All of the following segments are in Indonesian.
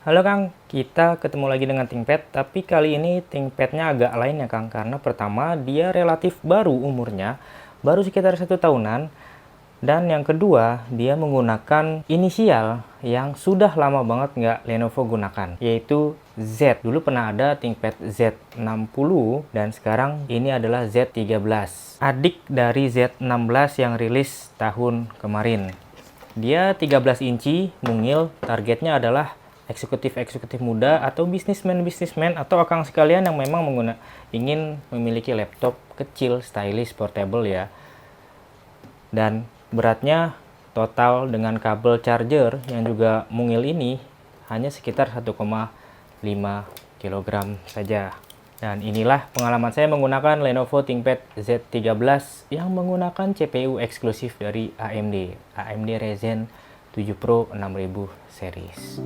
Halo Kang, kita ketemu lagi dengan ThinkPad, tapi kali ini ThinkPad-nya agak lain ya Kang, karena pertama dia relatif baru umurnya, baru sekitar 1 tahunan, dan yang kedua dia menggunakan inisial yang sudah lama banget nggak Lenovo gunakan, yaitu Z. Dulu pernah ada ThinkPad Z60 dan sekarang ini adalah Z13, adik dari Z16 yang rilis tahun kemarin. Dia 13 inci, mungil, targetnya adalah eksekutif-eksekutif muda atau bisnismen-bisnismen atau akang sekalian yang memang ingin memiliki laptop kecil, stylish, portable ya. Dan beratnya total dengan kabel charger yang juga mungil ini hanya sekitar 1,5 kg saja. Dan inilah pengalaman saya menggunakan Lenovo ThinkPad Z13 yang menggunakan CPU eksklusif dari AMD Ryzen 7 Pro 6000 series.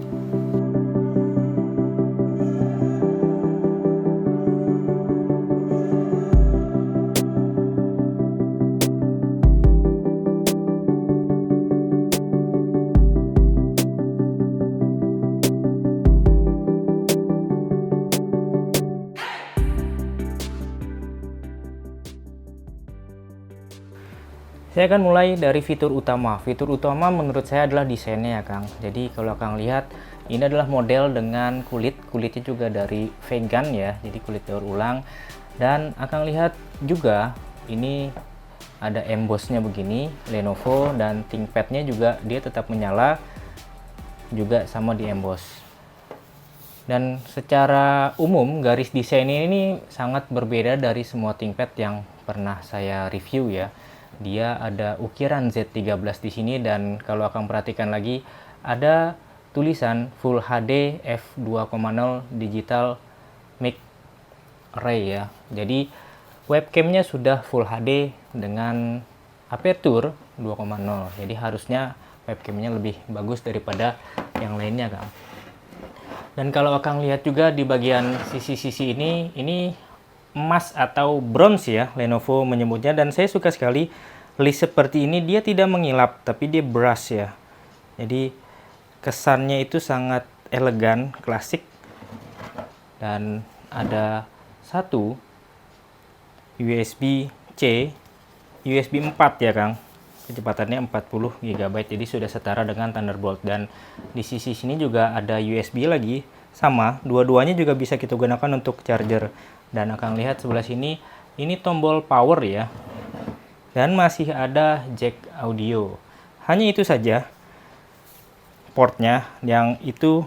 Saya akan mulai dari fitur utama. Fitur utama menurut saya adalah desainnya ya Kang. Jadi kalau Kang lihat, ini adalah model dengan kulitnya juga dari vegan ya, jadi kulit daur ulang. Dan Akang lihat juga ini ada embossnya begini, Lenovo, dan ThinkPad-nya juga dia tetap menyala, juga sama di emboss. Dan secara umum garis desain ini sangat berbeda dari semua ThinkPad yang pernah saya review ya. Dia ada ukiran Z13 di sini, dan kalau akan perhatikan lagi ada tulisan Full HD f2.0 Digital Mic Array ya. Jadi webcamnya sudah Full HD dengan aperture 2.0. Jadi harusnya webcamnya lebih bagus daripada yang lainnya Kang. Dan kalau akan lihat juga di bagian sisi-sisi ini emas atau bronze ya, Lenovo menyebutnya, dan saya suka sekali list seperti ini. Dia tidak mengilap tapi dia brush ya, jadi kesannya itu sangat elegan, klasik. Dan ada satu USB-C, USB 4 ya Kang, kecepatannya 40 GB, jadi sudah setara dengan Thunderbolt. Dan di sisi sini juga ada USB lagi, sama, dua-duanya juga bisa kita gunakan untuk charger. Dan akan lihat sebelah sini, ini tombol power ya, dan masih ada jack audio. Hanya itu saja portnya, yang itu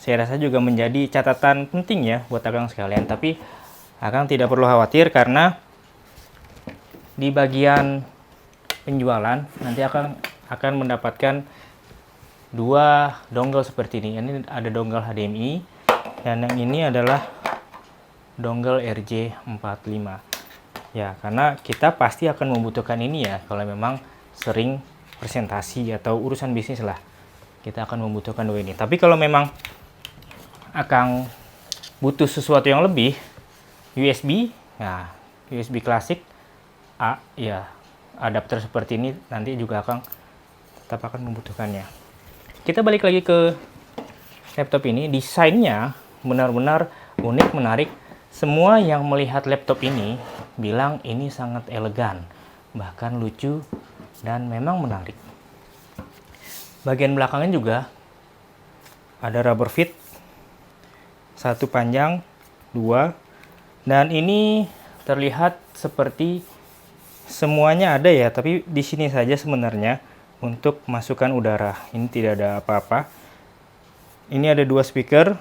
saya rasa juga menjadi catatan penting ya buat Akang sekalian. Tapi Akang tidak perlu khawatir, karena di bagian penjualan nanti akan mendapatkan dua dongle seperti ini. Ini ada dongle HDMI, dan yang ini adalah dongle RJ45 ya, karena kita pasti akan membutuhkan ini ya kalau memang sering presentasi atau urusan bisnis lah, kita akan membutuhkan dua ini. Tapi kalau memang Akang butuh sesuatu yang lebih, USB ya, USB klasik A ya, adapter seperti ini nanti juga Akang tetap akan membutuhkannya. Kita balik lagi ke laptop ini. Desainnya benar-benar unik, menarik. Semua yang melihat laptop ini bilang ini sangat elegan, bahkan lucu, dan memang menarik. Bagian belakangnya juga ada rubber fit, satu panjang, dua, dan ini terlihat seperti semuanya ada ya, tapi di sini saja sebenarnya untuk masukkan udara. Ini tidak ada apa-apa. Ini ada dua speaker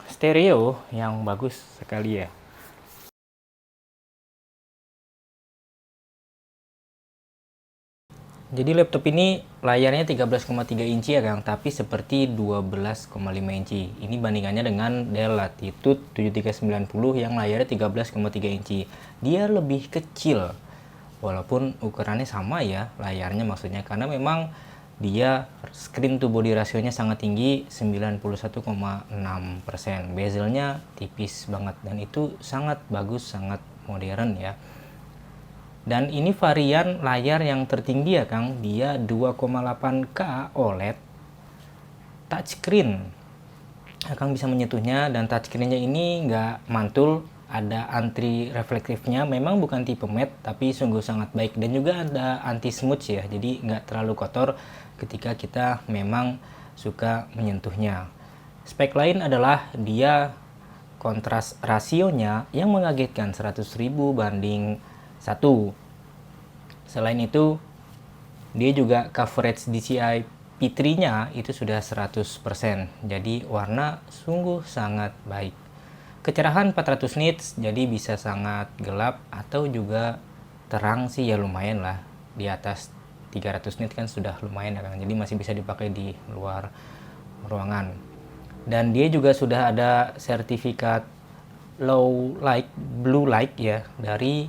stereo yang bagus sekali ya. Jadi laptop ini layarnya 13,3 inci ya Kang, tapi seperti 12,5 inci. Ini bandingannya dengan Dell Latitude 7390 yang layarnya 13,3 inci. Dia lebih kecil, walaupun ukurannya sama ya, layarnya maksudnya, karena memang dia screen to body rasionya sangat tinggi, 91,6%. Bezelnya tipis banget, dan itu sangat bagus, sangat modern ya. Dan ini varian layar yang tertinggi ya Kang, dia 2,8K OLED touchscreen. Akang bisa menyentuhnya, dan touchscreen-nya ini nggak mantul, ada anti reflektifnya. Memang bukan tipe matte, tapi sungguh sangat baik, dan juga ada anti smudge ya, jadi nggak terlalu kotor ketika kita memang suka menyentuhnya. Spek lain adalah dia kontras rasionya yang mengagetkan, 100.000 banding 1. Selain itu, dia juga coverage DCI P3-nya itu sudah 100%. Jadi warna sungguh sangat baik. Kecerahan 400 nits, jadi bisa sangat gelap atau juga terang sih ya, lumayan lah. Di atas 300 nits kan sudah lumayan ya kan. Jadi masih bisa dipakai di luar ruangan. Dan dia juga sudah ada sertifikat low light, blue light ya, dari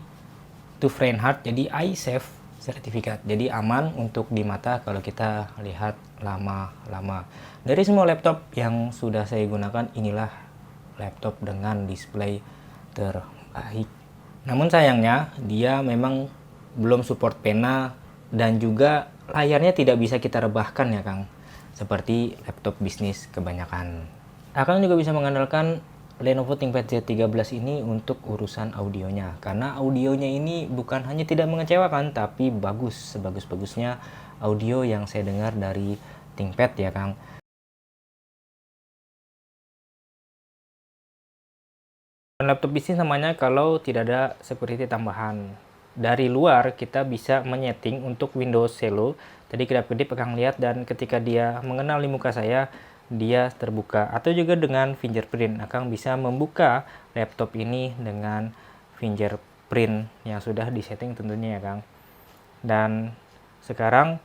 2 Fahrenheit, jadi eye safe sertifikat, jadi aman untuk di mata kalau kita lihat lama-lama. Dari semua laptop yang sudah saya gunakan, inilah laptop dengan display terbaik. Namun sayangnya dia memang belum support pena, dan juga layarnya tidak bisa kita rebahkan ya Kang, seperti laptop bisnis kebanyakan. Akang juga bisa mengandalkan Lenovo ThinkPad Z13 ini untuk urusan audionya, karena audionya ini bukan hanya tidak mengecewakan, tapi bagus, sebagus-bagusnya audio yang saya dengar dari ThinkPad ya Kang. Laptop bisnis namanya kalau tidak ada security tambahan. Dari luar kita bisa menyeting untuk Windows Hello, tadi kedap-kedip Akang lihat, dan ketika dia mengenali muka saya, dia terbuka. Atau juga dengan fingerprint, Akang bisa membuka laptop ini dengan fingerprint yang sudah disetting tentunya ya Kang. Dan sekarang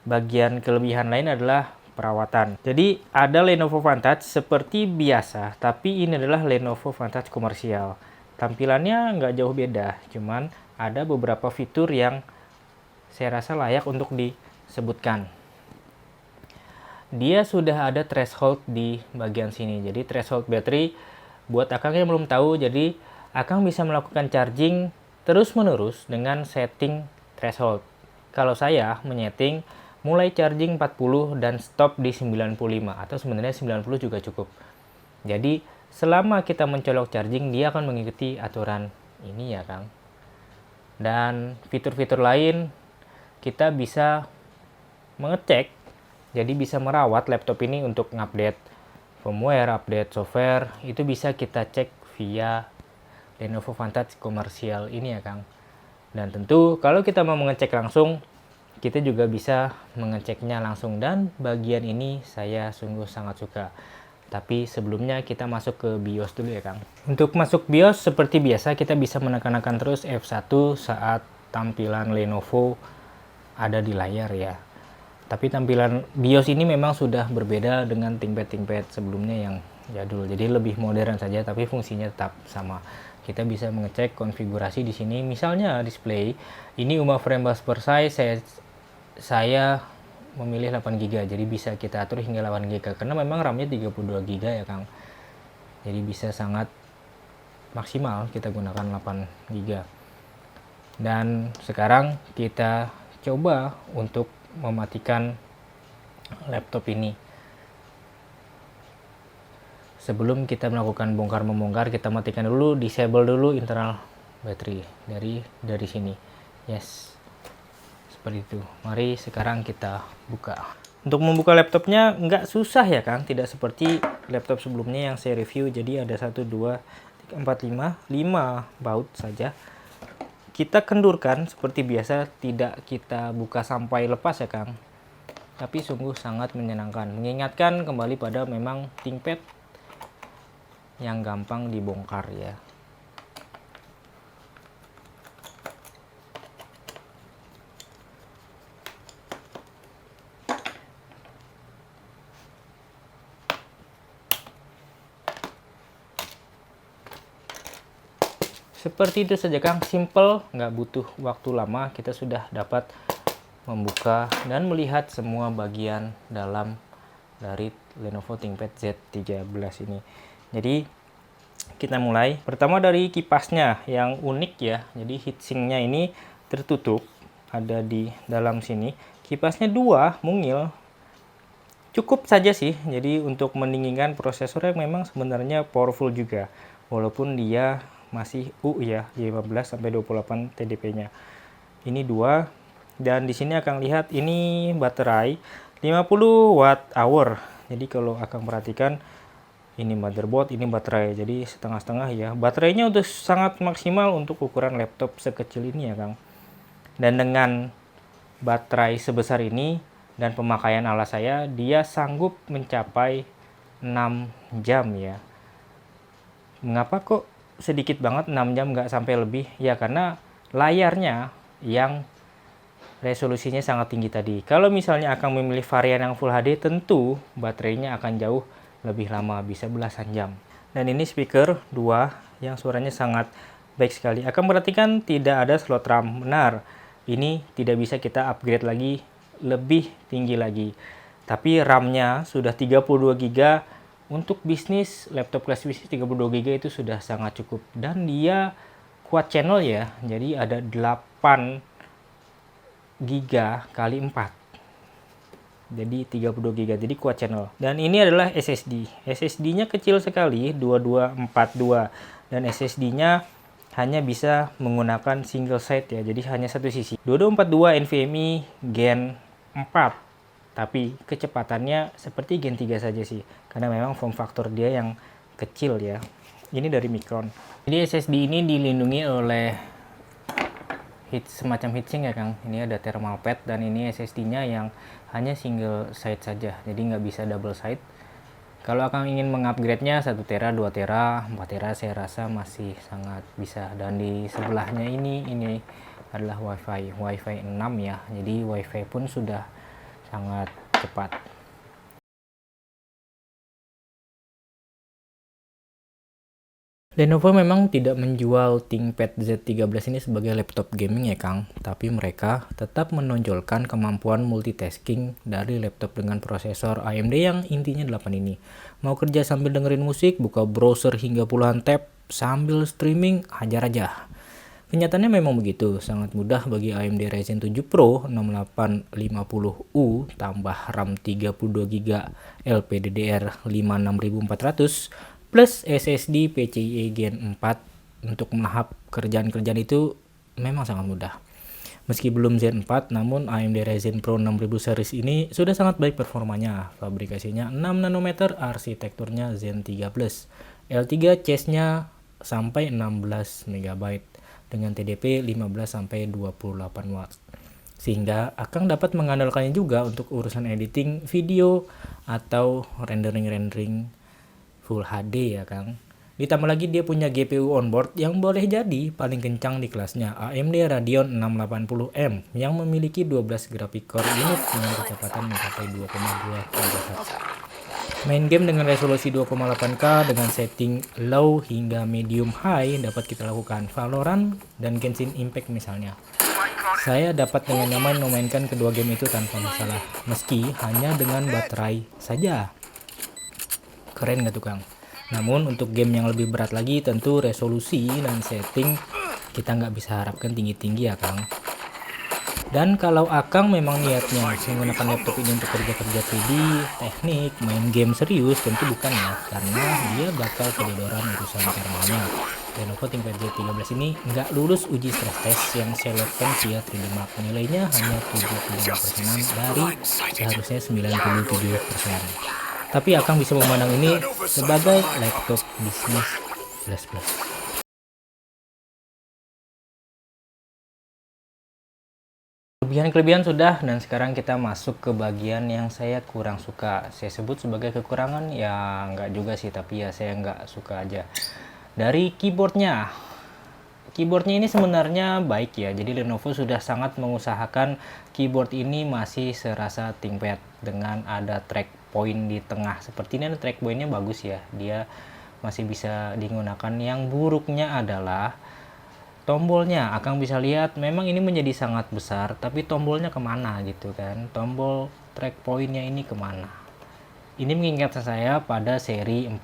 bagian kelebihan lain adalah perawatan. Jadi ada Lenovo Vantage seperti biasa, tapi ini adalah Lenovo Vantage komersial. Tampilannya nggak jauh beda, cuman ada beberapa fitur yang saya rasa layak untuk disebutkan. Dia sudah ada threshold di bagian sini. Jadi threshold battery, buat Akang yang belum tahu, jadi Akang bisa melakukan charging terus-menerus dengan setting threshold. Kalau saya menyeting mulai charging 40 dan stop di 95, atau sebenarnya 90 juga cukup. Jadi selama kita mencolok charging, dia akan mengikuti aturan ini ya Kang. Dan fitur-fitur lain, kita bisa mengecek, jadi bisa merawat laptop ini untuk ngupdate firmware, update software, itu bisa kita cek via Lenovo Vantage komersial ini ya Kang. Dan tentu kalau kita mau mengecek langsung, kita juga bisa mengeceknya langsung, dan bagian ini saya sungguh sangat suka. Tapi sebelumnya kita masuk ke BIOS dulu ya Kang. Untuk masuk BIOS seperti biasa, kita bisa menekan terus F1 saat tampilan Lenovo ada di layar ya. Tapi tampilan BIOS ini memang sudah berbeda dengan ThinkPad sebelumnya yang jadul. Jadi lebih modern saja, tapi fungsinya tetap sama. Kita bisa mengecek konfigurasi di sini. Misalnya display ini UMA frame per size, saya memilih 8GB, jadi bisa kita atur hingga 8GB, karena memang RAM-nya 32GB ya Kang. Jadi bisa sangat maksimal kita gunakan 8GB. Dan sekarang kita coba untuk mematikan laptop ini. Sebelum kita melakukan bongkar-membongkar, kita matikan dulu, disable dulu internal battery dari sini. Yes. Seperti itu. Mari sekarang kita buka. Untuk membuka laptopnya nggak susah ya Kang, tidak seperti laptop sebelumnya yang saya review. Jadi ada 1, 2, 3, 4, 5 baut saja. Kita kendurkan seperti biasa, tidak kita buka sampai lepas ya Kang. Tapi sungguh sangat menyenangkan. Mengingatkan kembali pada memang ThinkPad yang gampang dibongkar ya. Seperti itu saja Kang, simple, nggak butuh waktu lama, kita sudah dapat membuka dan melihat semua bagian dalam dari Lenovo ThinkPad Z13 ini. Jadi kita mulai. Pertama dari kipasnya yang unik ya, jadi heatsinknya ini tertutup, ada di dalam sini. Kipasnya 2 mungil, cukup saja sih. Jadi untuk mendinginkan prosesor yang memang sebenarnya powerful juga. Walaupun dia masih U ya, 15 sampai 28 TDP-nya. Ini 2 dan di sini akan lihat ini baterai 50 watt hour. Jadi kalau akan perhatikan ini motherboard, ini baterai. Jadi setengah-setengah ya. Baterainya udah sangat maksimal untuk ukuran laptop sekecil ini ya, Kang. Dan dengan baterai sebesar ini dan pemakaian alas saya, dia sanggup mencapai 6 jam ya. Mengapa kok sedikit banget 6 jam nggak sampai lebih? Ya karena layarnya yang resolusinya sangat tinggi tadi. Kalau misalnya akan memilih varian yang Full HD, tentu baterainya akan jauh lebih lama, bisa belasan jam. Dan ini speaker 2 yang suaranya sangat baik sekali. Akan perhatikan tidak ada slot RAM. Benar, ini tidak bisa kita upgrade lagi lebih tinggi lagi. Tapi RAM-nya sudah 32 GB. Untuk bisnis, laptop kelas bisnis 32 GB itu sudah sangat cukup. Dan dia quad channel ya. Jadi ada 8 GB kali 4. Jadi 32 GB. Jadi quad channel. Dan ini adalah SSD. SSD-nya kecil sekali, 2242. Dan SSD-nya hanya bisa menggunakan single side ya, jadi hanya satu sisi. 2242 NVMe Gen 4, tapi kecepatannya seperti Gen 3 saja sih, karena memang form factor dia yang kecil ya. Ini dari Micron. Jadi SSD ini dilindungi oleh semacam heatsink ya, Kang. Ini ada thermal pad dan ini SSD-nya yang hanya single side saja, jadi nggak bisa double side. Kalau akan ingin mengupgrade-nya 1 tera, 2 tera, 4 tera saya rasa masih sangat bisa. Dan di sebelahnya ini adalah WiFi 6 ya. Jadi WiFi pun sudah sangat cepat. Lenovo memang tidak menjual ThinkPad Z13 ini sebagai laptop gaming ya, Kang. Tapi mereka tetap menonjolkan kemampuan multitasking dari laptop dengan prosesor AMD yang intinya 8 ini. Mau kerja sambil dengerin musik, buka browser hingga puluhan tab, sambil streaming, hajar aja. Kenyataannya memang begitu, sangat mudah bagi AMD Ryzen 7 Pro 6850U tambah RAM 32 GB LPDDR56400 plus SSD PCIe Gen 4 untuk melahap kerjaan-kerjaan itu memang sangat mudah. Meski belum Zen 4, namun AMD Ryzen Pro 6000 series ini sudah sangat baik performanya. Fabrikasinya 6 nanometer, arsitekturnya Zen 3 Plus. L3 chase-nya sampai 16 MB dengan TDP 15-28 watt. Sehingga akan dapat mengandalkannya juga untuk urusan editing video atau rendering Full HD ya, Kang. Ditambah lagi dia punya GPU onboard yang boleh jadi paling kencang di kelasnya, AMD Radeon 680M yang memiliki 12 graphic core unit dengan kecepatan mencapai 2,2 GHz. Main game dengan resolusi 2,8K dengan setting low hingga medium high dapat kita lakukan. Valorant dan Genshin Impact misalnya. Saya dapat dengan nyaman memainkan kedua game itu tanpa masalah, meski hanya dengan baterai saja. Keren gak tuh, Kang? Namun untuk game yang lebih berat lagi tentu resolusi dan setting kita nggak bisa harapkan tinggi-tinggi ya, Kang. Dan kalau Akang memang niatnya menggunakan laptop ini untuk kerja-kerja 3D, teknik, main game serius, tentu bukan ya, karena dia bakal kedodoran urusan thermalnya. Lenovo ThinkPad Z13 ini nggak lulus uji stress test yang saya lakukan via 3D Mark. Nilainya hanya 75%-an dari seharusnya 97%. Tapi Akang bisa memandang ini sebagai laptop bisnis plus. Kelebihan-kelebihan sudah, dan sekarang kita masuk ke bagian yang saya kurang suka. Saya sebut sebagai kekurangan, ya nggak juga sih, tapi ya saya nggak suka aja. Dari keyboardnya. Keyboardnya ini sebenarnya baik ya, jadi Lenovo sudah sangat mengusahakan keyboard ini masih serasa ThinkPad dengan ada track point di tengah. Seperti ini ada track pointnya bagus ya, dia masih bisa digunakan. Yang buruknya adalah tombolnya. Akang bisa lihat memang ini menjadi sangat besar, tapi tombolnya kemana gitu kan, tombol track pointnya ini kemana. Ini mengingatkan saya pada seri 40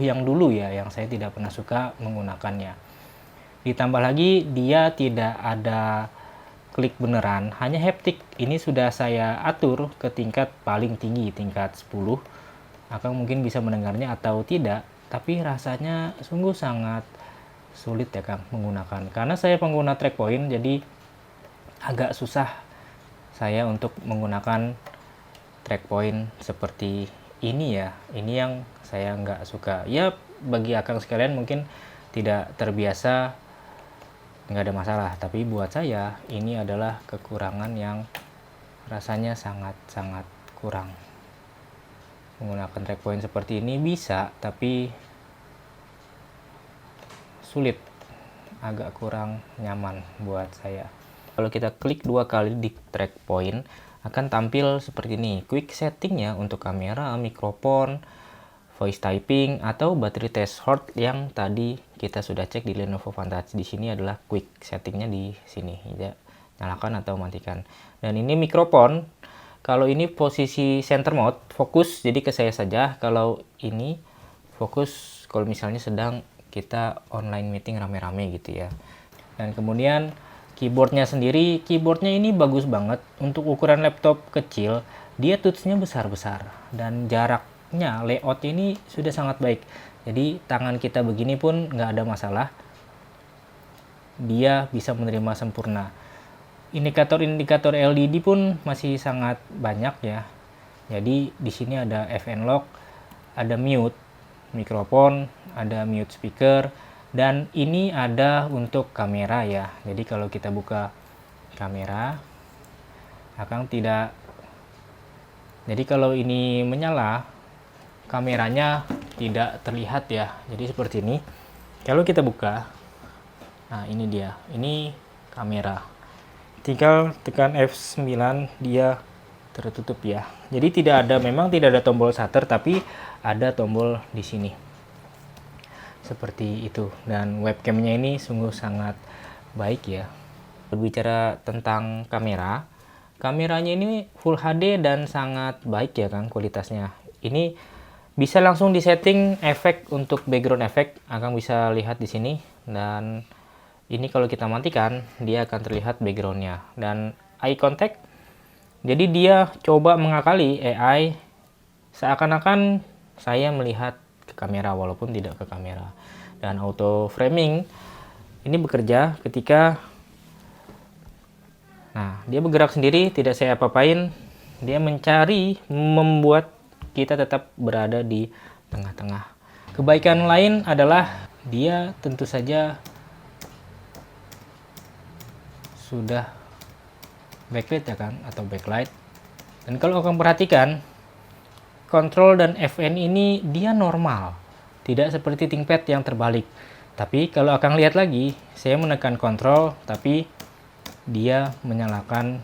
yang dulu ya, yang saya tidak pernah suka menggunakannya. Ditambah lagi dia tidak ada klik beneran, hanya haptik. Ini sudah saya atur ke tingkat paling tinggi, tingkat 10. Akang mungkin bisa mendengarnya atau tidak, tapi rasanya sungguh sangat sulit ya Kang menggunakan. Karena saya pengguna track point, jadi agak susah saya untuk menggunakan track point seperti ini ya. Ini yang saya nggak suka. Ya bagi Akang sekalian mungkin tidak terbiasa, nggak ada masalah, tapi buat saya ini adalah kekurangan yang rasanya sangat-sangat kurang. Menggunakan track point seperti ini bisa, tapi sulit, agak kurang nyaman buat saya. Kalau kita klik 2 kali di track point, akan tampil seperti ini. Quick settingnya untuk kamera, mikrofon, voice typing, atau battery threshold yang tadi kita sudah cek di Lenovo Vantage. Di sini adalah quick settingnya di sini, ya, nyalakan atau matikan. Dan ini mikrofon, kalau ini posisi center mode, fokus jadi ke saya saja. Kalau ini fokus kalau misalnya sedang kita online meeting rame-rame gitu ya. Dan kemudian keyboardnya sendiri, keyboardnya ini bagus banget untuk ukuran laptop kecil. Dia touchnya besar-besar dan jaraknya, layout ini sudah sangat baik. Jadi tangan kita begini pun nggak ada masalah, dia bisa menerima sempurna. Indikator-indikator LED pun masih sangat banyak ya. Jadi di sini ada FN lock, ada mute mikrofon, ada mute speaker, dan ini ada untuk kamera ya. Jadi kalau kita buka kamera, Akang tidak. Jadi kalau ini menyala, kameranya tidak terlihat ya. Jadi seperti ini. Kalau kita buka, nah ini dia. Ini kamera. Tinggal tekan F9 dia tertutup ya. Jadi memang tidak ada tombol shutter, tapi ada tombol di sini. Seperti itu. Dan webcamnya ini sungguh sangat baik ya. Berbicara tentang kamera, kameranya ini Full HD dan sangat baik ya Kang kualitasnya. Ini bisa langsung disetting efek untuk background efek. Akang bisa lihat di sini. Dan ini kalau kita matikan, dia akan terlihat backgroundnya. Dan eye contact, jadi dia coba mengakali AI seakan-akan saya melihat ke kamera walaupun tidak ke kamera. Dan auto framing ini bekerja ketika dia bergerak sendiri, tidak saya apa-apain. Dia mencari, membuat kita tetap berada di tengah-tengah. Kebaikan lain adalah dia tentu saja sudah backlight ya kan, atau backlight. Dan kalau akan perhatikan, kontrol dan FN ini dia normal, tidak seperti ThinkPad yang terbalik. Tapi kalau akan lihat lagi, saya menekan kontrol tapi dia menyalakan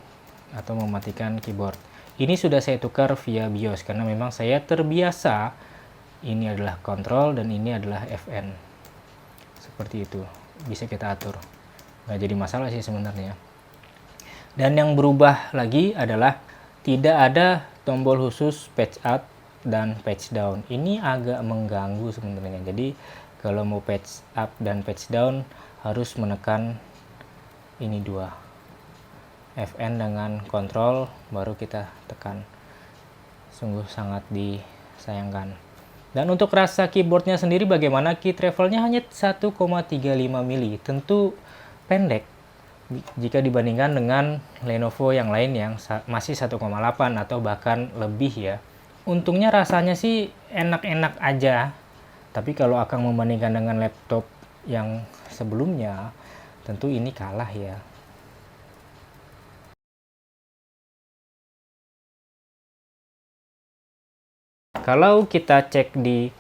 atau mematikan keyboard. Ini sudah saya tukar via BIOS karena memang saya terbiasa ini adalah kontrol dan ini adalah FN. Seperti itu, bisa kita atur. Nggak jadi masalah sih sebenarnya. Dan yang berubah lagi adalah tidak ada tombol khusus patch up dan patch down. Ini agak mengganggu sebenarnya. Jadi kalau mau patch up dan patch down harus menekan ini dua, FN dengan kontrol, baru kita tekan. Sungguh sangat disayangkan. Dan untuk rasa keyboardnya sendiri bagaimana? Key travelnya hanya 1,35 mili, tentu pendek jika dibandingkan dengan Lenovo yang lain yang masih 1,8 atau bahkan lebih ya. Untungnya rasanya sih enak-enak aja, tapi kalau akan membandingkan dengan laptop yang sebelumnya, tentu ini kalah ya. Kalau kita cek di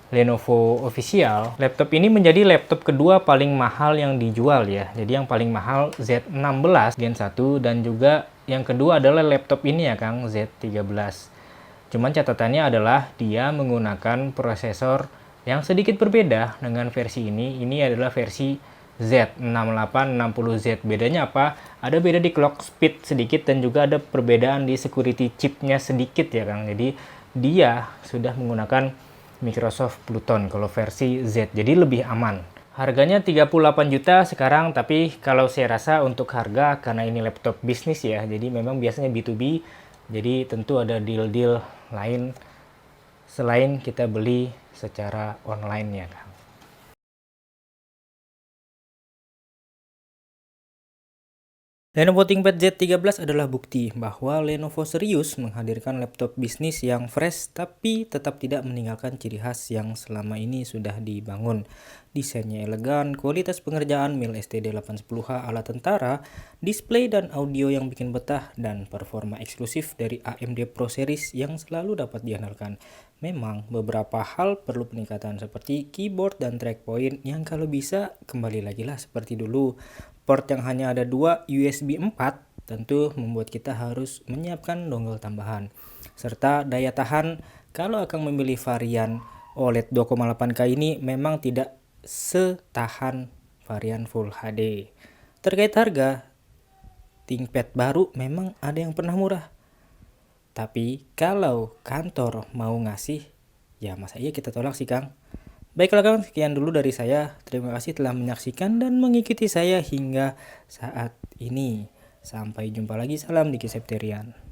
Lenovo official, laptop ini menjadi laptop kedua paling mahal yang dijual ya. Jadi yang paling mahal Z16 Gen 1 dan juga yang kedua adalah laptop ini ya Kang, Z13. Cuman catatannya adalah dia menggunakan prosesor yang sedikit berbeda dengan versi ini. Ini adalah versi Z6860Z. Bedanya apa? Ada beda di clock speed sedikit dan juga ada perbedaan di security chipnya sedikit ya Kang. Jadi dia sudah menggunakan Microsoft Pluton kalau versi Z, jadi lebih aman. Harganya 38 juta sekarang, tapi kalau saya rasa untuk harga, karena ini laptop bisnis ya, jadi memang biasanya B2B, jadi tentu ada deal-deal lain selain kita beli secara online ya Kang. Lenovo ThinkPad Z13 adalah bukti bahwa Lenovo serius menghadirkan laptop bisnis yang fresh tapi tetap tidak meninggalkan ciri khas yang selama ini sudah dibangun. Desainnya elegan, kualitas pengerjaan mil STD 810H ala tentara, display dan audio yang bikin betah, dan performa eksklusif dari AMD Pro Series yang selalu dapat diandalkan. Memang beberapa hal perlu peningkatan seperti keyboard dan track point yang kalau bisa kembali lagi lah seperti dulu. Port yang hanya ada 2 USB 4 tentu membuat kita harus menyiapkan dongle tambahan. Serta daya tahan kalau akan memilih varian OLED 2,8K ini memang tidak setahan varian Full HD. Terkait harga, ThinkPad baru memang ada yang pernah murah. Tapi kalau kantor mau ngasih, ya masa iya kita tolak sih Kang. Baiklah Kang, sekian dulu dari saya. Terima kasih telah menyaksikan dan mengikuti saya hingga saat ini. Sampai jumpa lagi, salam Diki Septerian.